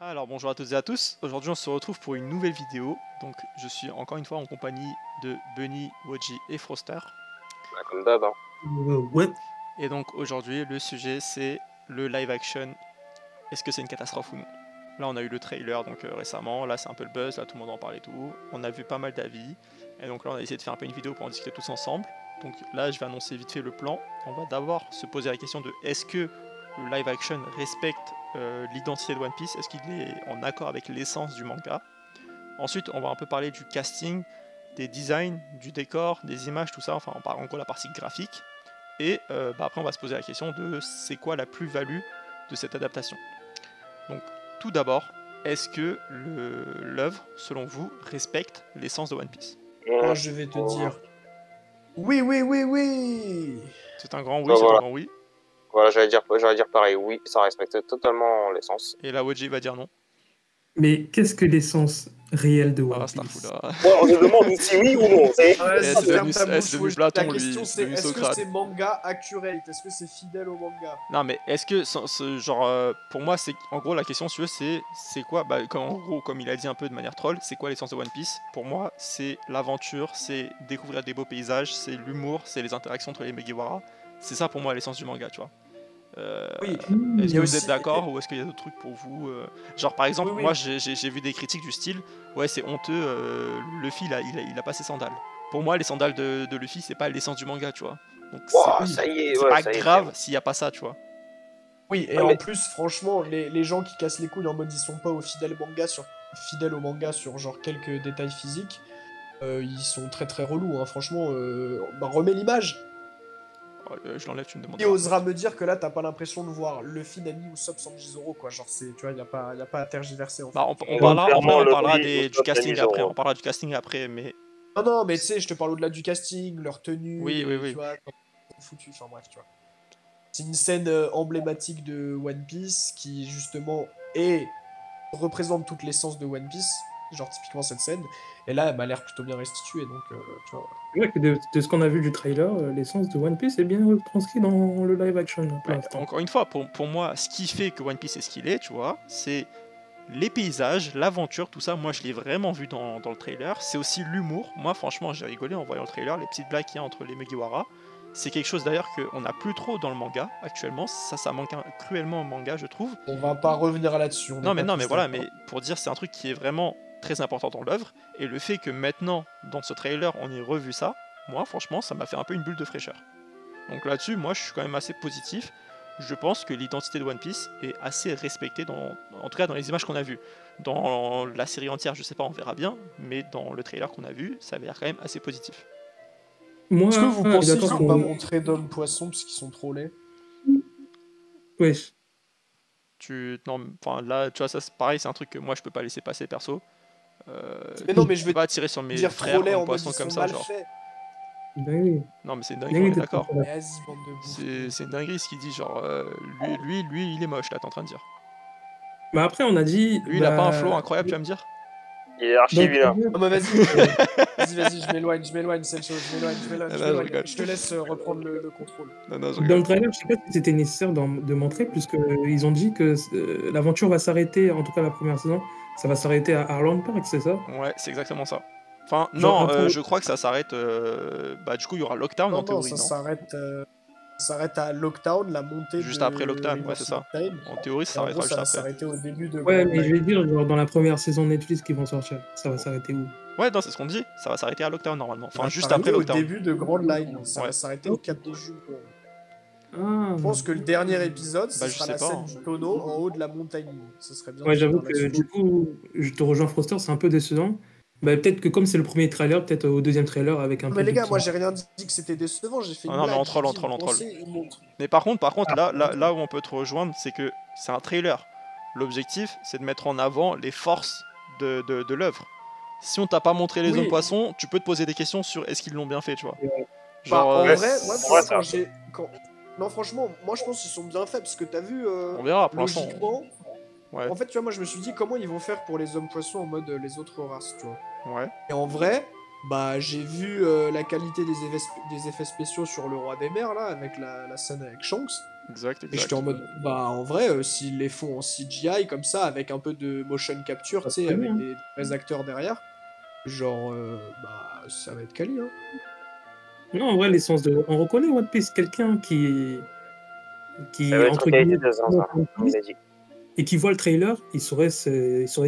Alors bonjour à toutes et à tous, aujourd'hui on se retrouve pour une nouvelle vidéo, donc je suis encore une fois en compagnie de Bunny, Woji et Froster. Bah, comme d'hab, hein. Ouais. Et donc aujourd'hui le sujet c'est le live action, est-ce que c'est une catastrophe ou non? Là on a eu le trailer donc récemment, là c'est un peu le buzz, là tout le monde en parle et tout, on a vu pas mal d'avis, et donc là on a essayé de faire un peu une vidéo pour en discuter tous ensemble. Donc là je vais annoncer vite fait le plan, on va d'abord se poser la question de est-ce que le live action respecte l'identité de One Piece, est-ce qu'il est en accord avec l'essence du manga. Ensuite, on va un peu parler du casting, des designs, du décor, des images, tout ça, enfin on parle en gros la partie graphique. Et après on va se poser la question de c'est quoi la plus-value de cette adaptation. Donc tout d'abord, est-ce que l'œuvre, selon vous, respecte l'essence de One Piece? Moi, je vais te dire. Oui, oui, oui, oui. C'est un grand oui, Bah, c'est un voilà. grand oui. Voilà, j'allais dire pareil, oui, ça respecte totalement l'essence. Et là, Woji va dire non. Mais qu'est-ce que l'essence réelle de One Ah, Piece? Starfoula. Ouais, on se demande si oui ou non. Ouais, c'est ferme ta devenu bouche, devenu faut- Platon, La lui, question c'est c'est devenu est-ce que Socrate. c'est manga accurate? Est-ce que c'est fidèle au manga? Non mais est-ce que ce genre pour moi c'est en gros la question si tu veux c'est quoi comme, en gros comme il a dit un peu de manière troll, c'est quoi l'essence de One Piece? Pour moi c'est l'aventure, c'est découvrir des beaux paysages, c'est l'humour, c'est les interactions entre les Mugiwara. C'est ça pour moi l'essence du manga, tu vois. Oui. Est-ce Il y que a vous aussi- êtes d'accord ou est-ce qu'il y a d'autres trucs pour vous Genre par exemple Oui, oui. moi j'ai vu des critiques du style ouais c'est honteux, Luffy il a pas ses sandales. Pour moi les sandales de Luffy c'est pas l'essence du manga, tu vois. Donc Wow, ça y est, c'est ouais, pas ça y est. grave s'il y a pas ça, tu vois. Oui, et Ouais, en mais- plus, franchement, les gens qui cassent les couilles en mode ils sont pas fidèles au manga sur genre quelques détails physiques, ils sont très très relous, hein. Franchement, remets l'image. Oh, je l'enlève, tu me demandes. Qui osera me dire que là, t'as pas l'impression de voir Luffy, Nami ou Sop Sanji Zoro, quoi. Genre, tu vois, y a pas à tergiverser, en fait. Bah, on Ouais, parlera, en vrai, clairement, on le parlera Luffy, du Usopp, casting Nami, après. Zoro. On parlera du casting après, mais Non, mais tu sais, je te parle au-delà du casting, leur tenue, oui. tu vois, comment ils sont foutus, enfin bref, tu vois. C'est une scène emblématique de One Piece qui, justement, représente toute l'essence de One Piece, genre typiquement cette scène, et là, elle m'a l'air plutôt bien restituée, donc, tu vois. C'est vrai que de ce qu'on a vu du trailer, l'essence de One Piece est bien retranscrit dans le live action pour ouais, l'instant. encore une fois, pour moi, ce qui fait que One Piece est ce qu'il est, tu vois, c'est les paysages, l'aventure, tout ça. Moi, je l'ai vraiment vu dans le trailer. C'est aussi l'humour. Moi, franchement, j'ai rigolé en voyant le trailer, les petites blagues qu'il y a entre les Mugiwara. C'est quelque chose d'ailleurs qu'on n'a plus trop dans le manga actuellement. Ça manque cruellement au manga, je trouve. On va pas revenir là-dessus. Non, mais voilà, mais pour dire, c'est un truc qui est vraiment très important dans l'œuvre. Et le fait que maintenant, dans ce trailer, on ait revu ça, moi, franchement, ça m'a fait un peu une bulle de fraîcheur. Donc là-dessus, moi, je suis quand même assez positif. Je pense que l'identité de One Piece est assez respectée, en tout cas dans les images qu'on a vues. Dans la série entière, je sais pas, on verra bien, mais dans le trailer qu'on a vu, ça avait l'air quand même assez positif. Moi, Est-ce que vous pensez qu'ils d'accord ont pas qu'on- montré d'hommes poissons parce qu'ils sont trop laids? Wesh. Non, enfin là, tu vois, ça c'est pareil, c'est un truc que moi je peux pas laisser passer perso. Mais non, mais je veux pas tirer sur mes dire frères trop laids en en mode poisson ils comme sont ça, mal genre. faits. Dinguerie. Non, mais c'est une dinguerie, on Dinguerie est de d'accord. faire ça. Mais vas-y, bande de bouffons. C'est une dinguerie ce qu'il dit, genre, lui, il est moche là, t'es en train de dire. Mais après, on a dit. Lui, il a pas un flow incroyable, tu vas me dire? Il est archi vilain. Non, mais vas-y, vas-y, je m'éloigne, Sencho, je m'éloigne. Je te laisse reprendre le contrôle. Non, je Dans rigole. le trailer, je sais pas si c'était nécessaire de montrer, puisqu'ils ont dit que l'aventure va s'arrêter, en tout cas la première saison, ça va s'arrêter à Arlong Park, c'est ça? Ouais, c'est exactement ça. Enfin, Genre, non, après- je crois que ça s'arrête. Bah, du coup, il y aura Lockdown en Non, théorie, ça non? s'arrête à Lockdown, la montée Juste de après Lockdown, ouais, River c'est ça. City. En théorie, ça Et en gros, s'arrêtera juste ça va après. s'arrêter au début de Ouais, Grand mais je Line. vais dire, genre, dans la première saison de Netflix qui vont sortir, ça va s'arrêter où? Ouais, non, c'est ce qu'on dit. Ça va s'arrêter à Lockdown normalement. Ça Enfin, va juste s'arrêter après au Lockdown. début de Grand Line. Ça Ouais. va s'arrêter au Cap des Jules. Ah. Je pense que le dernier épisode, ce Bah, je sera sais la pas, scène hein. du tonneau en haut de la montagne. Ce serait bien. Ouais, de j'avoue finir que là-dessus. du coup, je te rejoins Froster, c'est un peu décevant. Bah, peut-être que comme c'est le premier trailer, peut-être au deuxième trailer avec un peu Mais les de gars, petit- moi j'ai rien dit que c'était décevant, j'ai fait une Ah non, mais blague. on troll, j'ai on dit, troll, vous on troll. pensez, ils montrent. Mais par contre, là où on peut te rejoindre, c'est que c'est un trailer. L'objectif, c'est de mettre en avant les forces de l'œuvre. Si on t'a pas montré les Oui. hommes poissons, tu peux te poser des questions sur est-ce qu'ils l'ont bien fait, tu vois. Bah, Genre, en ouais, vrai, moi, en vrai, quand j'ai. Non, franchement, moi je pense qu'ils sont bien faits parce que t'as vu. on verra pour l'instant. Logiquement. Ouais. En fait, tu vois, moi je me suis dit comment ils vont faire pour les hommes poissons en mode les autres races, tu vois. Ouais. Et en vrai, Bah, j'ai vu la qualité des effets spéciaux sur Le Roi des Mers, là, avec la scène avec Shanks. Exact, Et j'étais en mode, bah, en vrai, s'ils les font en CGI, comme ça, avec un peu de motion capture, tu sais, très avec bien. des vrais acteurs derrière, genre, bah, ça va être quali, hein. Non, en vrai, l'essence de. On reconnaît One Piece, quelqu'un Ça va être entre une qualité guillemets, de zinzin, One comme il Piece, a dit. et qui voit le trailer, il saurait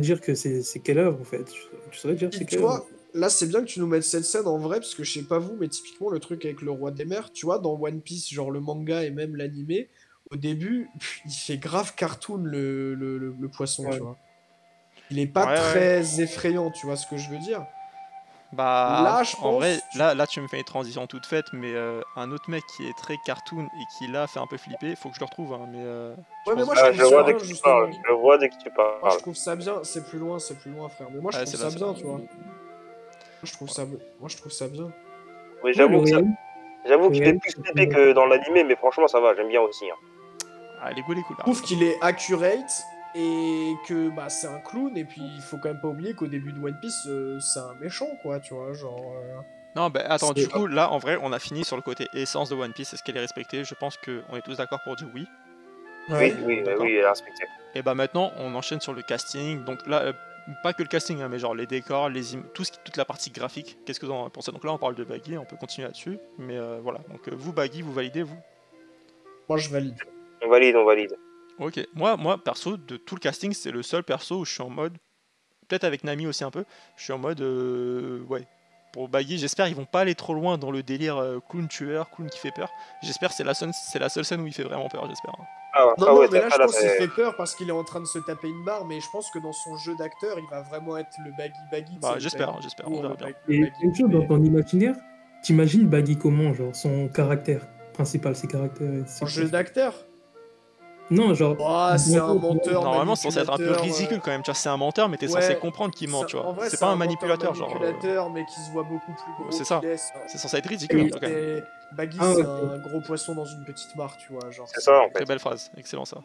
dire que c'est quelle œuvre, en fait. Tu saurais dire Et c'est tu quelle œuvre. vois, là, c'est bien que tu nous mettes cette scène en vrai, parce que je sais pas vous, mais typiquement, le truc avec le Roi des Mers, tu vois, dans One Piece, genre le manga et même l'animé, au début, il fait grave cartoon, le poisson, tu Ouais. vois. Il est pas Ouais, ouais. très effrayant, tu vois ce que je veux dire. Bah, Là, je en vrai, pense, là, tu me fais une transition toute faite, mais un autre mec qui est très cartoon et qui là fait un peu flipper, faut que je le retrouve, hein, mais je Ouais, mais pense moi, je que. Ah, trouve je ça vois de bien, qui tu parles, justement. je vois de qui tu Moi, je parles. trouve ça bien. C'est plus loin, frère. Mais moi, je Ouais, trouve c'est là, ça c'est bien, là. tu vois. Moi, je trouve ça bien. Oui, Ouais, le réel. j'avoue Le qu'il fait réel, plus flipper que dans l'animé, mais franchement, ça va, j'aime bien aussi. Hein. Ah, les goûts, les Je couleurs. trouve qu'il est accurate et que bah, c'est un clown. Et puis, il faut quand même pas oublier qu'au début de One Piece, c'est un méchant, quoi, tu vois. Genre. Non, bah attends, du C'est- coup, là, en vrai, on a fini sur le côté essence de One Piece. Est-ce qu'elle est respectée? Je pense qu'on est tous d'accord pour dire oui. Ouais. D'accord. Oui, il est respecté. Et bah maintenant, on enchaîne sur le casting. Donc là, pas que le casting, hein, mais genre les décors, toute la partie graphique. Qu'est-ce que vous en pensez? Donc là, on parle de Baggy, on peut continuer là-dessus. Mais voilà. Donc vous, Baggy, vous validez, vous? Moi, je valide. On valide, on valide. Ok. Moi, perso, de tout le casting, c'est le seul perso où je suis en mode. Peut-être avec Nami aussi un peu. Je suis en mode. Ouais. Pour Baggy, j'espère qu'ils vont pas aller trop loin dans le délire clown tueur, clown qui fait peur. J'espère que c'est la seule scène où il fait vraiment peur, j'espère. Hein. Non, Ah non, ouais, mais là, je là, pense qu'il c'est... fait peur parce qu'il est en train de se taper une barre. Mais je pense que dans son jeu d'acteur, il va vraiment être le Baggy, tu sais, Bah, le Baggy j'espère, on lourd, verra bien. le Et Baggy une chose dans épais. ton imaginaire, t'imagines Baggy comment, genre son caractère principal, ses En caractéristiques jeu principales. d'acteur? Non, genre, Oh, c'est un menteur, Normalement, c'est censé être un peu manipulateur. ridicule quand même. Tu vois, c'est un menteur, mais t'es censé Ouais, comprendre qu'il ment, tu vois. en vrai, C'est c'est pas un un menteur manipulateur, genre. manipulateur, mais qui se voit beaucoup plus gros C'est qu'il ça. est. C'est censé être ridicule un et- peu quand même. Baggy, ah, c'est ok. un gros poisson dans une petite mare, tu vois. Genre, C'est ça, en Très fait. belle phrase, excellent ça.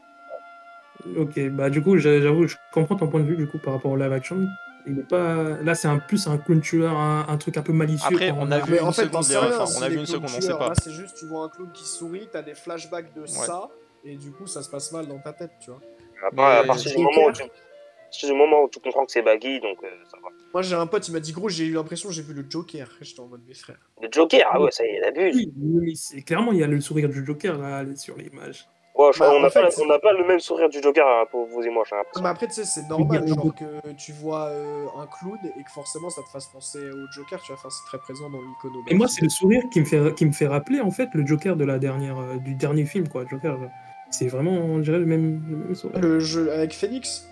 Ok, bah du coup, j'avoue, je comprends ton point de vue du coup par rapport au live action. Il est pas. Là, c'est plus un clown tueur, un truc un peu malicieux Après, quand on on a a. vu Mais en une fait, t'en seconde, sais rien enfin, on a s'il vu est une clown seconde, on sait tueur. pas. Là, c'est juste, tu vois un clown qui sourit, t'as des flashbacks de Ouais. ça, et du coup, ça se passe mal dans ta tête, tu vois. Après, à Mais partir du Joker, moment où tu comprends que c'est Baggy, donc ça va. moi, j'ai un pote, il m'a dit, gros, j'ai eu l'impression que j'ai vu le Joker. J'étais en mode, mes frères. Le Joker, ah ouais, ça y est, il abuse. Oui, mais clairement, il y a le sourire du Joker là sur l'image. Ouais, Bah, en fait, on n'a pas le même sourire du Joker hein, pour vous et moi, j'ai mais l'impression. après, tu sais, c'est Je veux dire, normal, genre que tu vois un clown et que forcément ça te fasse penser au Joker, tu vois, enfin, c'est très présent dans Et moi, l'iconographie. c'est le sourire qui me fait rappeler en fait le Joker de du dernier film, quoi. Joker, genre. C'est vraiment, on dirait le même sourire. Le jeu avec Phoenix?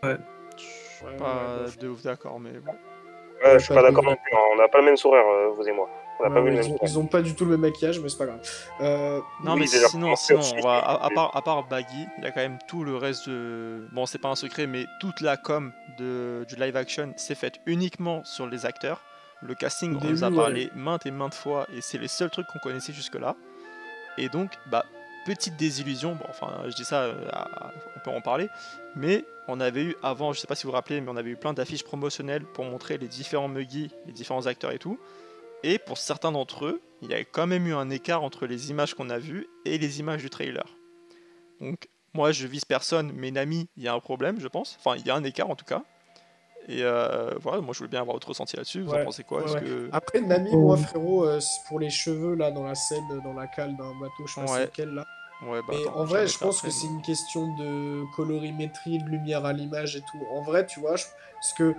Ouais. je suis Ouais, ouais, pas bof. de ouf d'accord, mais ouais. Ouais, Ouais, je suis pas pas de d'accord ouf. non plus, hein. On n'a pas le même sourire, vous et moi. On n'a Ouais, pas vu ouais, le même sourire. ils ont pas du tout le même maquillage, mais c'est pas grave. Non, mais Oui, déjà, sinon, commencer aussi. à part Baggy, il y a quand même tout le reste de. Bon, c'est pas un secret, mais toute la com du live action s'est faite uniquement sur les acteurs. Le casting, Au on nous a début, ouais. parlé maintes et maintes fois, et c'est les seuls trucs qu'on connaissait jusque-là. Et donc, bah, petite désillusion, bon, enfin, je dis ça, on peut en parler, mais on avait eu avant, je sais pas si vous vous rappelez, mais on avait eu plein d'affiches promotionnelles pour montrer les différents Muggy, les différents acteurs et tout. Et pour certains d'entre eux, il y a quand même eu un écart entre les images qu'on a vues et les images du trailer. Donc, moi, je vise personne, mais Nami, il y a un problème, je pense. Enfin, il y a un écart en tout cas. Et voilà, moi, je voulais bien avoir votre ressenti là-dessus. Vous en Ouais, pensez quoi? ouais, Est-ce ouais. que. Après, Nami, moi, Oh, frérot, c'est pour les cheveux, là, dans la scène, dans la cale d'un bateau, je sais pas c'est Ouais, lequel, là. ouais, bah Mais attends, en je la vrai, je mettrai pense que après. c'est Mais... une question de colorimétrie, de lumière à l'image et tout. En vrai, tu vois, parce que,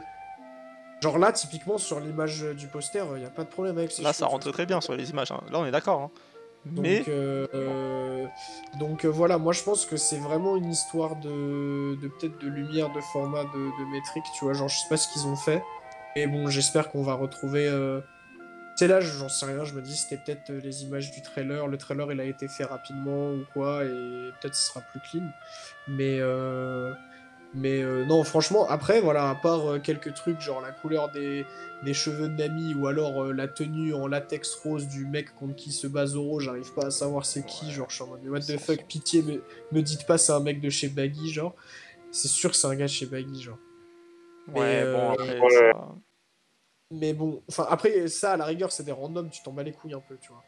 genre là, typiquement, sur l'image du poster, il n'y a pas de problème avec ses Là, cheveux, ça tu vois rentre ce que très je veux bien dire. sur les images, hein. Là, on est d'accord. Hein. Mais, Donc, voilà, moi je pense que c'est vraiment une histoire de peut-être de lumière, de format, de métrique, tu vois. Genre, je sais pas ce qu'ils ont fait. Mais bon, j'espère qu'on va retrouver. Tu sais, là, j'en sais rien, je me dis c'était peut-être les images du trailer. Le trailer, il a été fait rapidement ou quoi, et peut-être ce sera plus clean. Mais, non, franchement, après, voilà, à part quelques trucs, genre la couleur des cheveux de Nami, ou alors la tenue en latex rose du mec contre qui se bat Zoro, j'arrive pas à savoir c'est qui, ouais, genre, je suis en mode, mais what the sans fuck, son. pitié, me dites pas c'est un mec de chez Baggy, genre. C'est sûr que c'est un gars de chez Baggy, genre. Mais, Ouais, bon, après, Ouais, ça. Mais bon, enfin, après, ça, à la rigueur, c'est des randoms, tu t'en bats les couilles un peu, tu vois.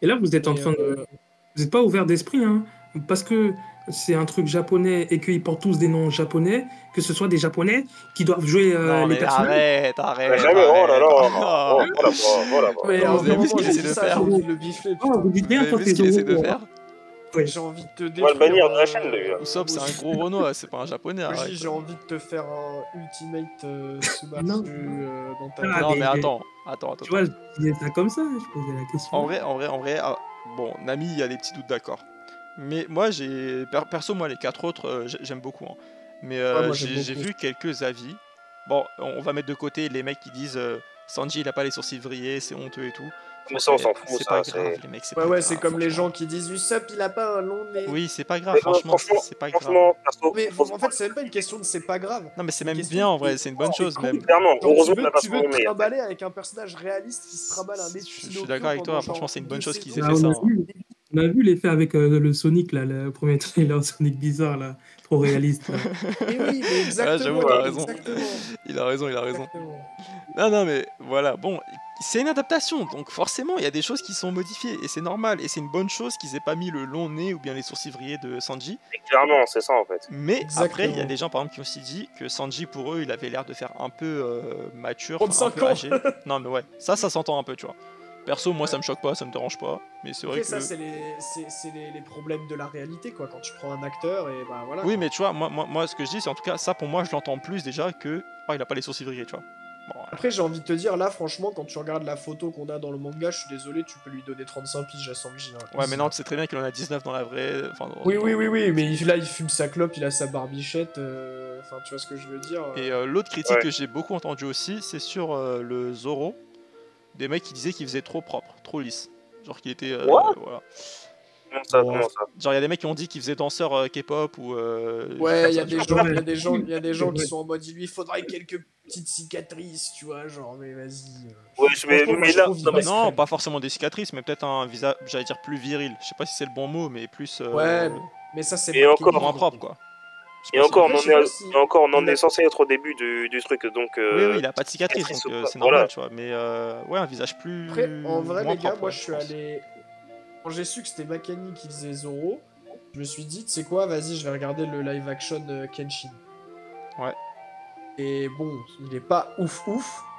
Et là, vous êtes en Mais, train de. Vous n'êtes pas ouvert d'esprit, hein, parce que c'est un truc japonais et qu'ils portent tous des noms japonais, que ce soit des japonais qui doivent jouer Non, les mais personnages. arrête. Jamais, oh là là, Oh. oh là bas, oh là bas. Mais Vous en avez vu ce moment, qu'il j'ai essaie dit de ça, faire j'ai envie de le bifler, Oh, putain. vous dites Vous rien avez quand vu ce c'est qu'il essaie de Zoro, faire? Ouais. J'ai envie de te On va le détruire. bannir de la chaîne, le gars. Usopp, c'est un gros Renault, c'est pas un japonais. Oji, Arrête. j'ai envie de te faire un ultimate Non. Sumatsu dans ta Ah, Non, mais mais- attends. Tu vois, je disais ça comme ça, je posais la question. En vrai, ah, bon, Nami, il y a des petits doutes, d'accord. Mais moi, perso, moi, les 4 autres, j'aime beaucoup. Hein. Mais Ouais, moi, j'aime j'ai beaucoup. vu quelques avis. Bon, on va mettre de côté les mecs qui disent Sanji, il a pas les sourcils vrillés, c'est honteux et tout. Mais ça, on s'en fout, C'est ça, pas c'est- grave, les mecs, c'est Ouais, pas ouais, grave. c'est comme les franchement. gens qui disent Usopp, il a pas un long nez. Oui, c'est pas grave, Mais, franchement, franchement, c'est pas grave. franchement, perso, Mais en fait, c'est même pas une question de c'est pas grave. Non, mais c'est une même question bien en de- vrai, c'est une bonne c'est chose cool. même. clairement, Genre, heureusement tu que la veux te façon meilleure. trimballer avec un personnage réaliste qui se trimballe un nez de Je suis Pinocchio d'accord avec toi, pendant franchement, genre c'est une bonne 2 chose qu'ils saisons. aient Ah, fait ça. Hein. on a vu l'effet avec le Sonic, là, le premier trailer Sonic bizarre, là, trop réaliste. Là. Mais oui, mais Ouais, exactement. j'avoue, t'as raison. Exactement. Il a raison. Exactement. Non, mais voilà, bon, c'est une adaptation, donc forcément, il y a des choses qui sont modifiées, et c'est normal, et c'est une bonne chose qu'ils aient pas mis le long nez ou bien les sourcils vrillés de Sanji. Et clairement, c'est ça, en fait. Mais Exactement. après, il y a des gens, par exemple, qui ont aussi dit que Sanji, pour eux, il avait l'air de faire un peu mature, 35 un peu ans. âgé. Non, mais ouais, ça s'entend un peu, tu vois. Perso, moi, ça me choque pas, ça me dérange pas, mais c'est vrai Après, que... ça, c'est les problèmes de la réalité, quoi. Quand tu prends un acteur, et bah voilà. Oui, quoi. mais tu vois, moi, ce que je dis, c'est en tout cas, ça, pour moi, je l'entends plus déjà que... Oh, il a pas les sourcils vrillés, tu vois. Bon, Après, j'ai envie de te dire, là, franchement, quand tu regardes la photo qu'on a dans le manga, je suis désolé, tu peux lui donner 35 piges à Sanji. Hein. ouais, Easy. mais non, tu sais très bien qu'il en a 19 dans la vraie... Enfin, Oui, mais là, il fume sa clope, il a sa barbichette. Enfin, tu vois ce que je veux dire. Et l'autre critique Ouais. que j'ai beaucoup entendu aussi, c'est sur le Zoro. Des mecs qui disaient qu'il faisait trop propre, trop lisse. Genre qu'il était... What voilà. Comment ça, Bon. comment ça? Genre il y a des mecs qui ont dit qu'il faisait danseur K-pop ou... Ouais, il y a ça, des genre. gens, il y a des gens, il y a des gens Ouais. qui sont en mode, il lui faudrait quelques petites cicatrices, tu vois, genre, mais vas-y. Ouais, mais Franchement, moi, je là, trouve, il non, mais reste Non, crème. pas forcément des cicatrices, mais peut-être un visage, j'allais dire plus viril. Je sais pas si c'est le bon mot, mais plus... Ouais, mais ça, c'est Et encore- moins propre, quoi. Je sais Et pas si- encore, Après, on je en sais est, pas si- et encore, on en il a- est censé être au début du truc, donc... Oui, il a pas de cicatrices, donc cicatrice ou pas, c'est normal, voilà. tu vois. Mais ouais, un visage plus... Après, en vrai, moins les gars, propre, moi, ouais, je suis pense. allé. Quand j'ai su que c'était Makani qui faisait Zoro, je me suis dit, tu sais quoi, vas-y, je vais regarder le live action Kenshin. Ouais. Et bon, il est pas ouf,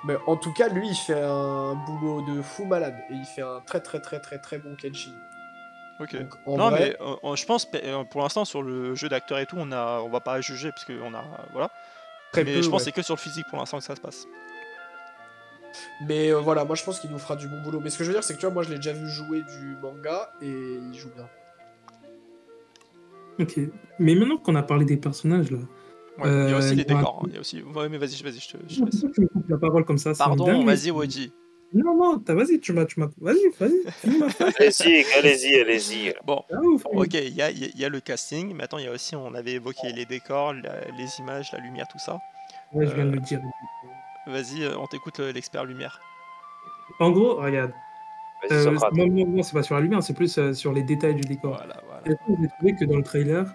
mais en tout cas, lui, il fait un boulot de fou malade. Et il fait un très, très, très, très, très bon Kenshin. Ok. Donc, en Non, vrai, mais je pense, pour l'instant, sur le jeu d'acteur et tout, on va pas juger, parce qu'on a... Voilà. très Mais peu. je pense Ouais. que c'est que sur le physique pour l'instant que ça se passe. Mais voilà, moi, je pense qu'il nous fera du bon boulot. Mais ce que je veux dire, c'est que tu vois, moi, je l'ai déjà vu jouer du manga et il joue bien. Ok. Mais maintenant qu'on a parlé des personnages, là. Ouais, il y a aussi les il y a un- décors. Hein. Il y a aussi... Ouais, mais vas-y, je te laisse. Pourquoi tu me coupes la parole comme ça? C'est une Pardon, dinguerie. vas-y, Waji. Non, vas-y, vas-y, finis ma phrase. Allez-y. Bon, Ah, ouf, ok, il y a le casting, mais attends, il y a aussi, on avait évoqué les décors, les images, la lumière, tout ça. Ouais, je viens de le dire. Vas-y, on t'écoute l'expert lumière. En gros, regarde. Vas-y, Socrate. Non, c'est pas sur la lumière, c'est plus sur les détails du décor. Voilà. Et j'ai trouvé que dans le trailer,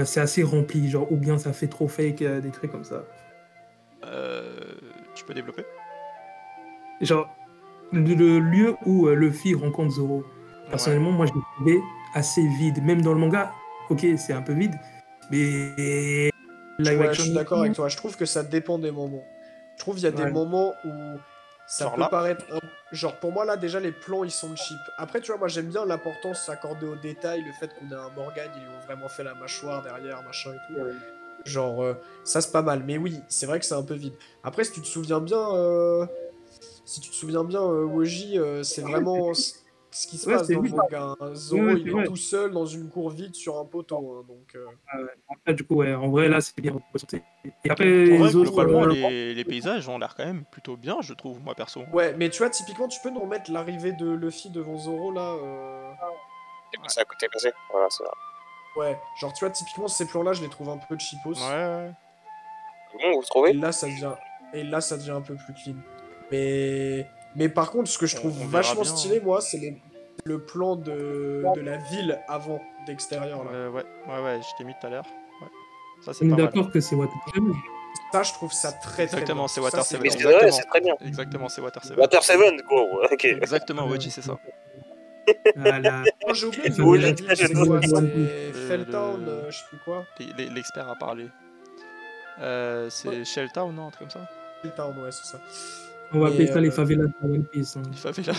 c'est assez rempli, genre, ou bien ça fait trop fake, des trucs comme ça. Tu peux développer? Genre, le lieu où Luffy rencontre Zoro, personnellement, moi, je l'ai trouvé assez vide. Même dans le manga, ok, c'est un peu vide, mais live Ouais, je action, suis d'accord avec toi. Je trouve que ça dépend des moments. Je trouve qu'il y a des Ouais. moments où ça Genre peut là paraître... Genre, pour moi, là, déjà, les plans, ils sont cheap. Après, tu vois, moi, j'aime bien l'importance accordée aux détails, le fait qu'on ait un Morgan, ils lui ont vraiment fait la mâchoire derrière, machin et tout. Genre, ça, c'est pas mal. Mais oui, c'est vrai que c'est un peu vide. Après, si tu te souviens bien, Woji, c'est vraiment ce qui se Ouais, passe c'est dans le vide. manga. Hein. Zoro, Ouais, il c'est est vrai. tout seul dans une cour vide sur un poteau. Hein, donc, Après, du coup, ouais, en vrai, là, c'est bien représenté. Et après, En vrai, les autres. globalement, les paysages ont l'air quand même plutôt bien, je trouve, moi perso. ouais, mais tu vois, typiquement, tu peux nous remettre l'arrivée de Luffy devant Zoro, là C'est à côté passé. Voilà, c'est vrai. Ouais, genre, tu vois, typiquement, ces plans-là, je les trouve un peu cheapos. Ouais. Bon, vous Et trouvez? là, ça devient un peu plus clean. Mais par contre, ce que je trouve On verra vachement bien, stylé, moi, c'est le plan de la ville avant, d'extérieur, là. Ouais, je t'ai mis tout à l'heure. Ouais. Ça, c'est On est pas mal. d'accord que c'est Wataru. Ça, je trouve ça très très Exactement, bien. c'est Ça, Water Mais 7. c'est vrai, c'est très bien. Exactement, c'est Water 7. Water 7, gros, ok. Exactement, Weji, c'est ça. Voilà. Oh, j'ai oublié le Oui, nom de la j'ai- ville, j'ai- c'est quoi? C'est Le- Felltown, je sais plus quoi. L'expert a parlé. C'est Shelltown, non? Un truc comme ça? Felltown, ouais, c'est ça. On va Mais, appeler ça les favelas de One Piece. Hein. Il favela.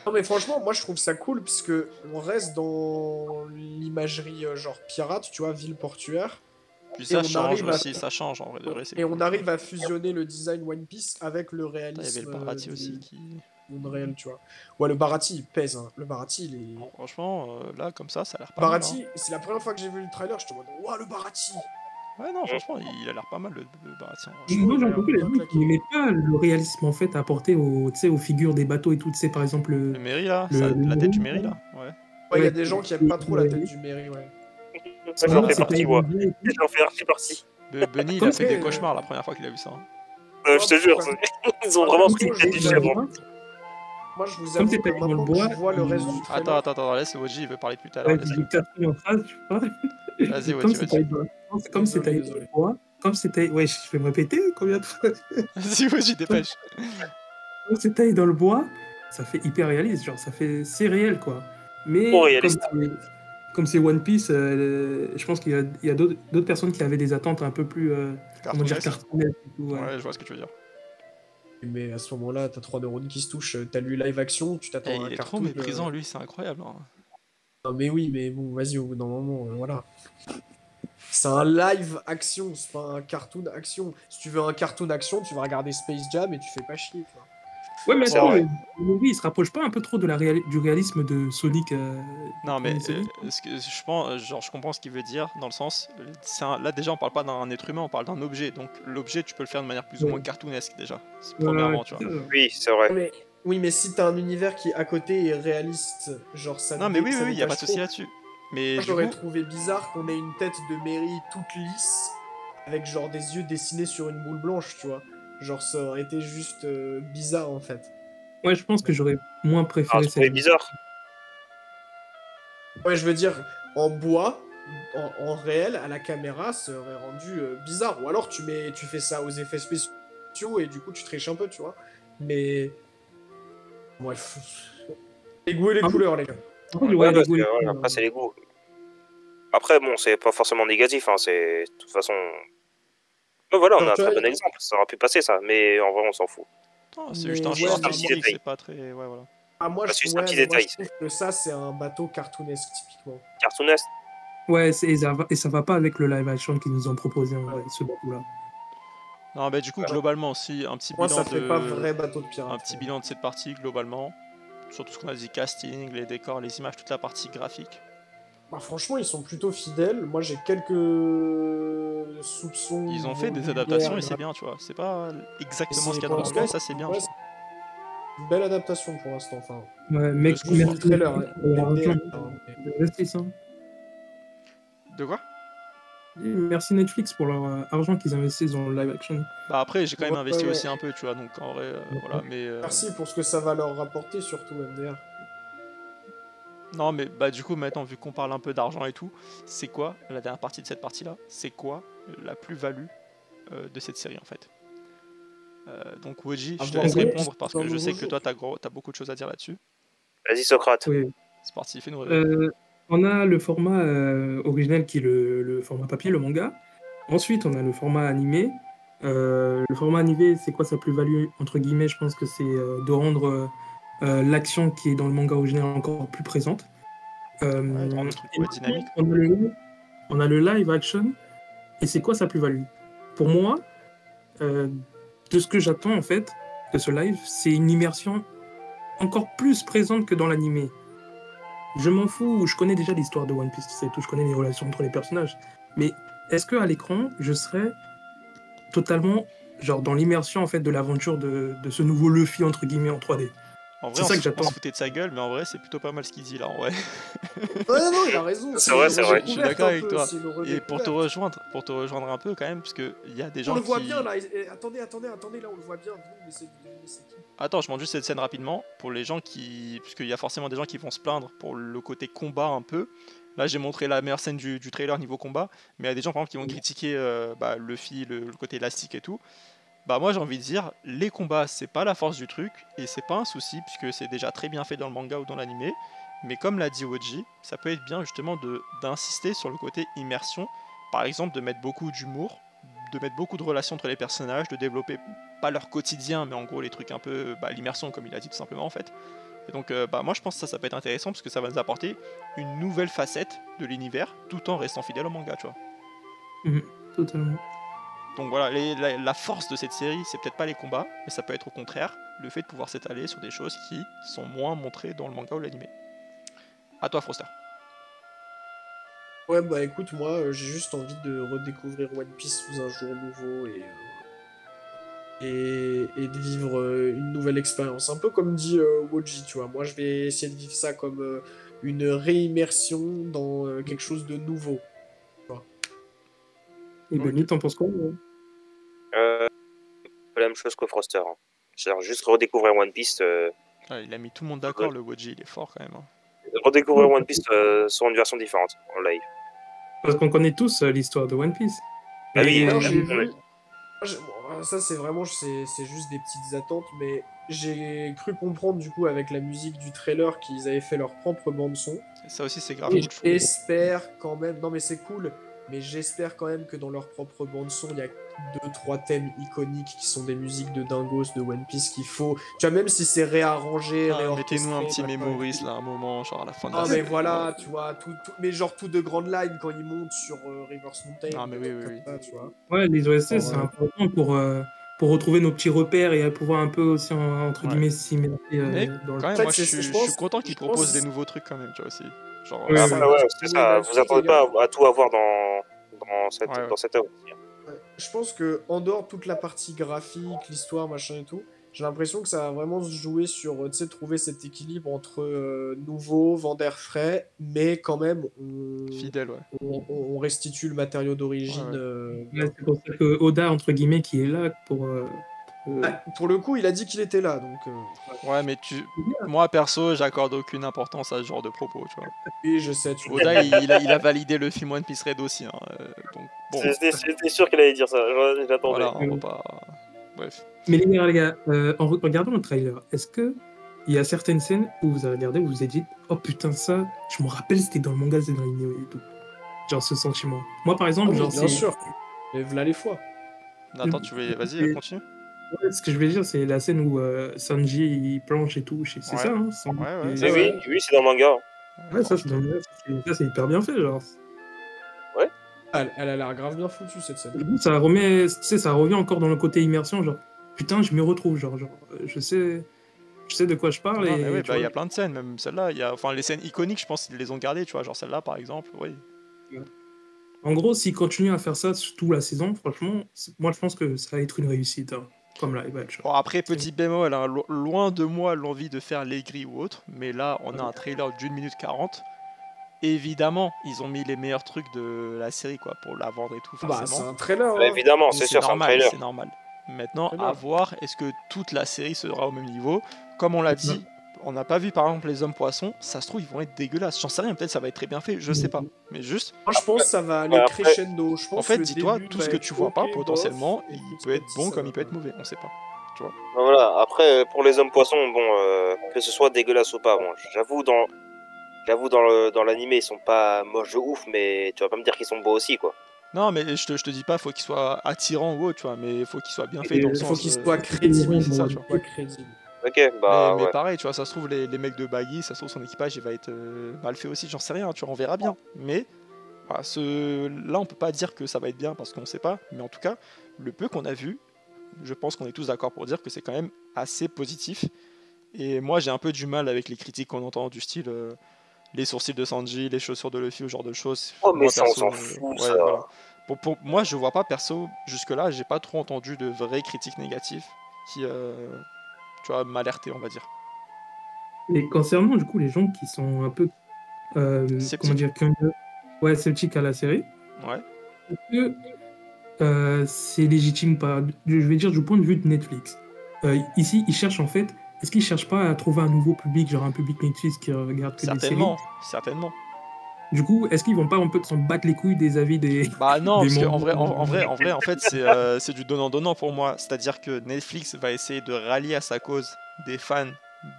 Non mais franchement, moi je trouve ça cool parce que on reste dans l'imagerie genre pirate, tu vois, ville portuaire. Puis Et ça on change arrive à- aussi, ça change en vrai de vrai. c'est Et cool. on arrive à fusionner le design One Piece avec le Putain, il y avait réalisme le Barati du aussi qui. monde réel, tu vois. Ouais, le Barati, il pèse, hein. Le Barati, il est... Franchement, là, comme ça a l'air pas mal. Barati, c'est la première fois que j'ai vu le trailer, je te dis, ouah, le Barati! Ouais, non, franchement, il a l'air pas mal le Barati. En vrai. Franchement, Moi, il a j'ai l'air entendu les bien gens claqué. qui n'aimaient pas le réalisme en fait apporté aux, tu sais, aux figures des bateaux et tout, tu sais, par exemple Le Mairie là, le- la le- tête du Mairie là. Ouais. Ouais, il y a Ouais. des gens qui aiment pas trop la tête du Mairie, ouais. Ça, j'en fais c'est partie, pas moi. évolué et tout. J'en fais archi partie. Bunny, il Comme a fait des c'est- cauchemars la première fois qu'il a vu ça. hein. Je te jure, ils ont vraiment Comme pris une c'est tête du dans le chèvre. bois. Moi, je vous Comme avoue c'est que dans le maintenant que bois, je vois le reste du trailer... Attends, laisse le Woji, il veut parler plus tard. Ouais, j'ai 4 en phrase, tu vois. Vas-y, Comme vas-y. c'était comme c'était dans Désolé. le bois, comme c'était, ouais, je vais me répéter combien de fois. Vas-y, Woji, dépêche. Comme c'était dans le bois, ça fait hyper réaliste, genre ça fait c'est réel quoi. Mais Trop réaliste. comme c'est One Piece, je pense qu'il y a d'autres personnes qui avaient des attentes un peu plus comment dire Cartoonesque. cartoonesques et tout. Ouais. Ouais, je vois ce que tu veux dire. Mais à ce moment-là, t'as 3 neurones qui se touchent, t'as lu live action, tu t'attends Eh, à un il est trop cartoon... méprisant, lui, c'est incroyable. hein. Non mais oui, mais bon, vas-y, au bout d'un moment, voilà. C'est un live action, c'est pas un cartoon action. Si tu veux un cartoon action, tu vas regarder Space Jam et tu fais pas chier, tu vois. Ouais, mais C'est attends, vrai. le movie, il se rapproche pas un peu trop de du réalisme de Sonic. Non, mais premier Sonic ce que je pense, genre, je comprends ce qu'il veut dire dans le sens. Là, déjà, on parle pas d'un être humain, on parle d'un objet. Donc, l'objet, tu peux le faire de manière plus ou moins cartoonesque déjà. Premièrement, tu vois. Oui, c'est vrai. Mais, oui, mais si t'as un univers qui à côté est réaliste, genre ça... Non, mais oui, ça y a pas de détache souci trop. là-dessus. Mais Moi, du j'aurais coup, trouvé bizarre qu'on ait une tête de Mary toute lisse, avec genre des yeux dessinés sur une boule blanche, tu vois. Genre ça aurait été juste bizarre en fait. Ouais, je pense que j'aurais moins Ah, préféré je trouvais bizarre. Ouais, je veux dire, en bois, en réel, à la caméra, ça aurait rendu bizarre. Ou alors tu fais ça aux effets spéciaux et du coup tu triches un peu, tu vois. Mais... Bref. Les goûts et les Ah. couleurs, les gars. Ouais, Ouais, les parce goûts que, et- ouais, après, c'est les goûts. Après, bon, c'est pas forcément négatif, hein, c'est... De toute façon... Ouais, voilà, on a un très bon exemple, ça aurait pu passer, ça, mais en vrai, on s'en fout. non, c'est Mais juste un ouais, choix mais artistique, détail. c'est pas très. Ouais, voilà. Ah, moi, Bah, c'est je, juste un ouais, petit mais moi, je détail, trouve que ça, c'est un bateau cartoonesque, typiquement. Cartoonesque. Ouais, et ça va pas avec le live action qu'ils nous ont proposé, en vrai, ce bateau-là. Non, bah, du coup, Ouais. globalement aussi, un petit Moi, bilan ça fait de. pas vrai bateau de pirate. Un petit bilan de cette partie, globalement. Sur tout ce qu'on a dit, casting, les décors, les images, toute la partie graphique. Bah, franchement, ils sont plutôt fidèles. Moi, j'ai quelques soupçons. Ils ont fait des vulgaires, adaptations et c'est graphiques. bien, tu vois. C'est pas exactement c'est ce qu'il y a pour dans le manga et l'instant, ça, c'est bien. ouais, tu vois. Une belle adaptation pour l'instant. Enfin, Ouais, mec, Juste le trailer. pour leur MDR, argent. hein, mais- Justice, hein. De quoi? Merci Netflix pour leur argent qu'ils investissent dans le live action. Bah après, j'ai quand même Ouais, investi ouais. aussi un peu, tu vois. Donc en vrai, voilà. Mais Merci pour ce que ça va leur rapporter, surtout MDR. non, mais bah du coup, maintenant, vu qu'on parle un peu d'argent et tout, c'est quoi la dernière partie de cette partie-là? C'est quoi la plus-value de cette série en fait? Donc Woji, je te Avoir laisse ouais, répondre parce dans que je le sais nouveau que toi, jour. t'as beaucoup de choses à dire là-dessus. Vas-y, Socrate. Oui. C'est parti, fais-nous rêver. On a le format originel qui est le format papier, le manga. Ensuite, on a le format animé. Le format animé, c'est quoi sa plus-value? Entre guillemets, je pense que c'est de rendre l'action qui est dans le manga original encore plus présente. Ouais, de rendre le truc Et ouais, maintenant, dynamique. on a le live action. Et c'est quoi sa plus-value? Pour moi, de ce que j'attends en fait de ce live, c'est une immersion encore plus présente que dans l'animé. Je m'en fous, je connais déjà l'histoire de One Piece, c'est tout, je connais les relations entre les personnages. Mais est-ce qu'à l'écran, je serais totalement genre dans l'immersion en fait de l'aventure de ce nouveau Luffy entre guillemets en 3D? En vrai, C'est ça que on j'attends. se foutait de sa gueule, mais en vrai, c'est plutôt pas mal ce qu'il dit là, en vrai. Ouais, non, il a raison. C'est vrai, c'est vrai. Je suis d'accord avec toi. C'est une Et pour te redécouverte. rejoindre un peu quand même, parce que il y a des gens On le voit qui... bien là. Attendez, là, on le voit bien. Mais c'est qui? Attends, je montre juste cette scène rapidement. Pour les gens qui... Parce qu'il y a forcément des gens qui vont se plaindre pour le côté combat un peu. Là, j'ai montré la meilleure scène du trailer niveau combat, mais il y a des gens par exemple qui vont critiquer Luffy, le côté élastique et tout. Bah moi j'ai envie de dire, les combats c'est pas la force du truc et c'est pas un souci puisque c'est déjà très bien fait dans le manga ou dans l'animé. Mais comme l'a dit Oji, ça peut être bien justement d'insister sur le côté immersion. Par exemple de mettre beaucoup d'humour, de mettre beaucoup de relations entre les personnages, de développer pas leur quotidien mais en gros les trucs un peu, l'immersion comme il a dit tout simplement en fait. Et donc moi je pense que ça peut être intéressant parce que ça va nous apporter une nouvelle facette de l'univers tout en restant fidèle au manga, tu vois. Totalement. Donc voilà, la force de cette série, c'est peut-être pas les combats, mais ça peut être au contraire le fait de pouvoir s'étaler sur des choses qui sont moins montrées dans le manga ou l'animé. À toi, Froster. Ouais, bah écoute, moi j'ai juste envie de redécouvrir One Piece sous un jour nouveau et de vivre une nouvelle expérience. Un peu comme dit Woji, tu vois. Moi je vais essayer de vivre ça comme une réimmersion dans quelque chose de nouveau. Et Benny, t'en penses quoi? La même chose que Froster. Hein. C'est-à-dire juste redécouvrir One Piece. Il a mis tout le monde d'accord, le Woji, il est fort quand même. Hein. Redécouvrir One Piece sur une version différente en live. Parce qu'on connaît tous l'histoire de One Piece. Ah oui, alors, j'ai vu. Ça c'est vraiment c'est juste des petites attentes, mais j'ai cru comprendre du coup avec la musique du trailer qu'ils avaient fait leur propre bande son. Et ça aussi c'est grave. Et j'espère quand même, non mais c'est cool, mais j'espère quand même que dans leur propre bande son il y a 2-3 thèmes iconiques qui sont des musiques de dingos de One Piece qu'il faut. Tu vois, même si c'est réarrangé, mettez-nous un petit mémorise là, un moment, genre à la fin de la mais voilà, tu vois, mais genre tout de grandes lines quand ils montent sur Reverse Mountain. Ah, mais oui. Ça, tu vois. Ouais, les OST c'est important pour retrouver nos petits repères et pouvoir un peu aussi, entre guillemets, s'immerger dans le... Quand même, moi je suis content qu'ils proposent des nouveaux trucs quand même, tu vois aussi. Genre, c'est ça, vous attendez pas à tout avoir dans cette œuvre. Je pense que en dehors de toute la partie graphique, l'histoire, machin et tout, j'ai l'impression que ça va vraiment se jouer sur, tu sais, trouver cet équilibre entre nouveau, vent d'air frais, mais quand même fidèle, on restitue le matériau d'origine. C'est pour ça que Oda, entre guillemets, qui est là pour le coup, il a dit qu'il était là, donc. Ouais, mais moi perso, j'accorde aucune importance à ce genre de propos, tu vois. Oui, je sais. Tu Oda, il a validé le film One Piece Red aussi, hein, donc bon. J'étais sûr qu'il allait dire ça. J'attendais. Voilà, on va pas. Bref. Mais les gars, en regardant le trailer, est-ce que il y a certaines scènes où vous avez regardé, où vous vous êtes dit, oh putain, ça, je me rappelle, c'était dans le manga, c'était dans l'anime et tout. Genre ce sentiment. Moi, par exemple, bien sûr. Et voilà les fois. Attends, vas-y, continue. Ouais, ce que je voulais dire, c'est la scène où Sanji il planche et tout. C'est ça, hein? Oui, c'est dans le manga. Ouais, ça, c'est dans le manga. Ça, c'est hyper bien fait, genre. Ouais. Elle a l'air grave bien foutue, cette scène. Ça revient encore dans le côté immersion, genre, putain, je me retrouve, genre je sais de quoi je parle. Il y a plein de scènes, même celle-là. Enfin, les scènes iconiques, je pense qu'ils les ont gardées, tu vois, genre celle-là, par exemple, oui. En gros, s'ils continuent à faire ça toute la saison, franchement, moi, je pense que ça va être une réussite. Hein. Comme live action. Bon, après, petit bémol, hein, loin de moi l'envie de faire l'aigri ou autre, mais là, on a un trailer d'1 minute 40. Évidemment, ils ont mis les meilleurs trucs de la série, quoi, pour la vendre et tout, forcément. C'est un trailer. Hein. Évidemment, c'est sûr, c'est un trailer. C'est normal. Maintenant, à voir, est-ce que toute la série sera au même niveau? Comme on l'a dit, on n'a pas vu, par exemple, les hommes poissons, ça se trouve, ils vont être dégueulasses. J'en sais rien, peut-être ça va être très bien fait, je sais pas. Mais juste... Moi, je pense que ça va aller crescendo. Je pense en fait, dis-toi, tout ce que tu vois pas, potentiellement, il peut être bon comme il peut être mauvais, on sait pas. Tu vois. Voilà, après, pour les hommes poissons, que ce soit dégueulasse ou pas, j'avoue, dans l'animé, ils sont pas moches de ouf, mais tu vas pas me dire qu'ils sont beaux aussi, quoi. Non, mais je te dis pas, faut qu'ils soient attirants ou autre, tu vois, mais il faut qu'ils soient bien faits dans le sens... Faut qu'ils soient crédibles, c'est ça, tu vois. Ok, mais pareil, tu vois, ça se trouve, les mecs de Baggy, ça se trouve, son équipage, il va être mal fait aussi, j'en sais rien, tu vois, on verra bien. Mais, voilà, là, on peut pas dire que ça va être bien parce qu'on sait pas, mais en tout cas, le peu qu'on a vu, je pense qu'on est tous d'accord pour dire que c'est quand même assez positif. Et moi, j'ai un peu du mal avec les critiques qu'on entend du style les sourcils de Sanji, les chaussures de Luffy, ce genre de choses. Oh, mais moi, ça, perso, on s'en fout, ça. Voilà. Pour moi, je vois pas, perso, jusque-là, j'ai pas trop entendu de vraies critiques négatives qui, tu vois, m'alerter, on va dire. Et concernant, du coup, les gens qui sont un peu, comment dire, sceptiques à la série, est-ce que c'est légitime, je vais dire, du point de vue de Netflix. Ici, ils cherchent en fait, est-ce qu'ils cherchent pas à trouver un nouveau public, genre un public Netflix qui regarde que des séries? Certainement. Du coup, est-ce qu'ils vont pas un peu s'en battre les couilles des avis des... Bah non, des parce qu'en membres vrai, en fait, c'est du donnant-donnant pour moi. C'est-à-dire que Netflix va essayer de rallier à sa cause des fans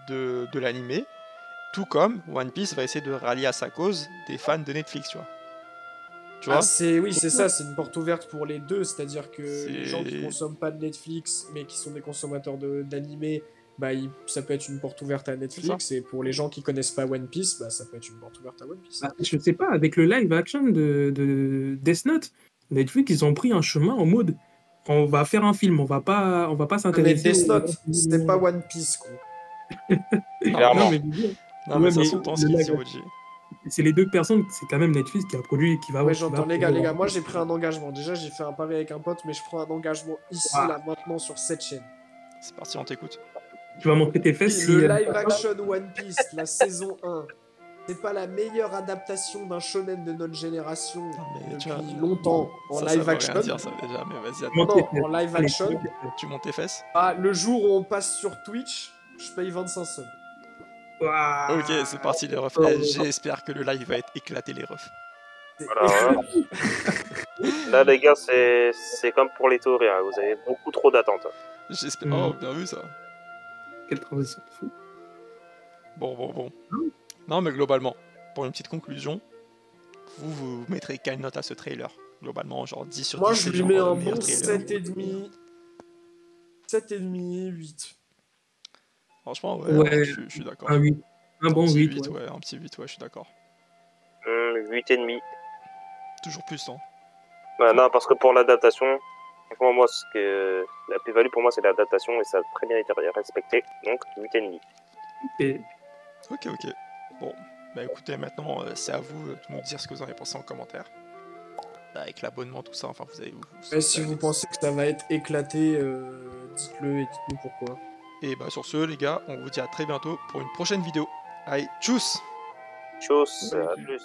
de l'animé, tout comme One Piece va essayer de rallier à sa cause des fans de Netflix, tu vois. Tu vois? Oui, c'est ça, c'est une porte ouverte pour les deux, c'est-à-dire que les gens qui C'est... consomment pas de Netflix, mais qui sont des consommateurs d'animé, bah, ça peut être une porte ouverte à Netflix, et pour les gens qui connaissent pas One Piece, bah, ça peut être une porte ouverte à One Piece. Bah, je sais pas, avec le live action de Death Note, Netflix, ils ont pris un chemin en mode on va faire un film, on va pas Mais s'intéresser Death au... Note, c'est pas One Piece, quoi. Clairement. Non, mais, je veux dire, Non, mais ouais, ça mais s'entend ce le qu'il live dit, action, Oji. c'est les deux personnes, c'est quand même Netflix qui a produit, qui va... Ouais, qui va j'entends, les gars, produire. moi j'ai pris un engagement. Déjà, j'ai fait un pari avec un pote, mais je prends un engagement ici, Ah. là, maintenant, sur cette chaîne. C'est parti, on t'écoute. Tu vas montrer tes Oui, fesses le si... live action One Piece, la saison 1, c'est pas la meilleure adaptation d'un shonen de notre génération Non, mais tu vois, depuis longtemps en ça live veut action. rien dire, ça déjà, mais vas-y, Montre attends. tes Non, fesses. en live Allez, action. montre tes fesses. Tu montes tes fesses? Ah, le jour où on passe sur Twitch, je paye 25 subs. Ouah. Ok, c'est parti les refs. Oh. Eh, j'espère que le live va être éclaté les refs. Voilà, là, les gars, c'est comme pour les théories, hein. Vous avez beaucoup trop d'attentes. J'espère. Oh, bien vu ça. Quelle transition de fou. Bon. Non, mais globalement, pour une petite conclusion, vous mettrez quelle note à ce trailer? Globalement, genre 10 sur 10, Moi, je c'est lui genre mets le un meilleur bon trailer. 7,5. 7,5, 8. Franchement, ouais, Ouais, je suis d'accord. un 8. Un bon petit 8, 8, ouais. ouais, un petit 8, ouais, je suis d'accord. 8,5. Toujours plus, hein. Ouais, non, parce que pour l'adaptation, franchement, moi, la plus-value pour moi, c'est l'adaptation et ça a très bien été respecté. Donc, 8,5. Et Ok. Bon, bah écoutez, maintenant, c'est à vous de nous dire ce que vous en avez pensé en commentaire. Bah, avec l'abonnement, tout ça, enfin, vous avez... Et si vous pensez que ça va être éclaté, dites-le et dites-nous pourquoi. Et bah sur ce, les gars, on vous dit à très bientôt pour une prochaine vidéo. Allez, tchuss! Chose, à plus.